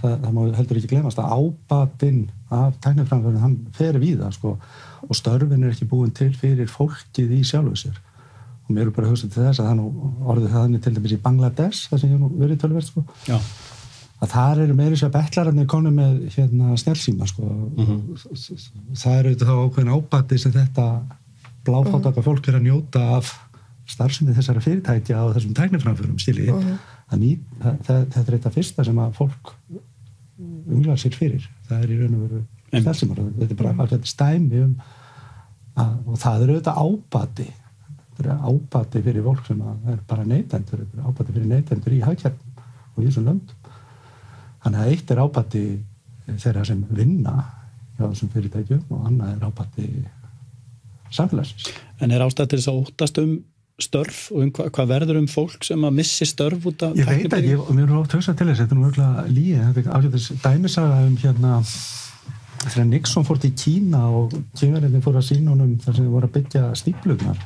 það má heldur ekki gleymast að ábatinn af tækniframförum, hann fer víða, sko, og störfin ekki búin til fyrir fólkið í sjálfu sér. Og mér bara að hugsa til þess að það nú orðið þannig til dæmis í Bangladesh, það sem ég nú verið töluvert, sko. Já. Að þar eru meira sér betlararnir konum með snjallsíma, sko. Það eru þá ákveðin ábati sem þetta bláfátaka fólk að njóta af starfsemi þessara fyrirtækja á þessum tækniframförum, skiljiði. Þetta eitt af fyrsta sem að fólk umlar sér fyrir. Það í raun og veru snjallsímar. Þetta bara þetta stæmi og það auðvitað ábati. Þetta ábati fyrir fólk sem bara neytendur. Þetta ábati fyrir neytendur í hagkerfum og í þessum löndum. Þannig að eitt ábati þeirra sem vinna hjá þessum fyrirtækjum og annað ábati samfélagsins. En ástæða til þess að óttast störf og hvað verður fólk sem að missi störf út af tæknibyrjum? Ég veit ekki, og mér er oft hugsað til þess, þetta mjögulega líið, þetta ágætis dæmisaga þegar Nixon fór til Kína og kynverjarnir fóru að sýna honum þar sem þau voru að byggja stíflurnar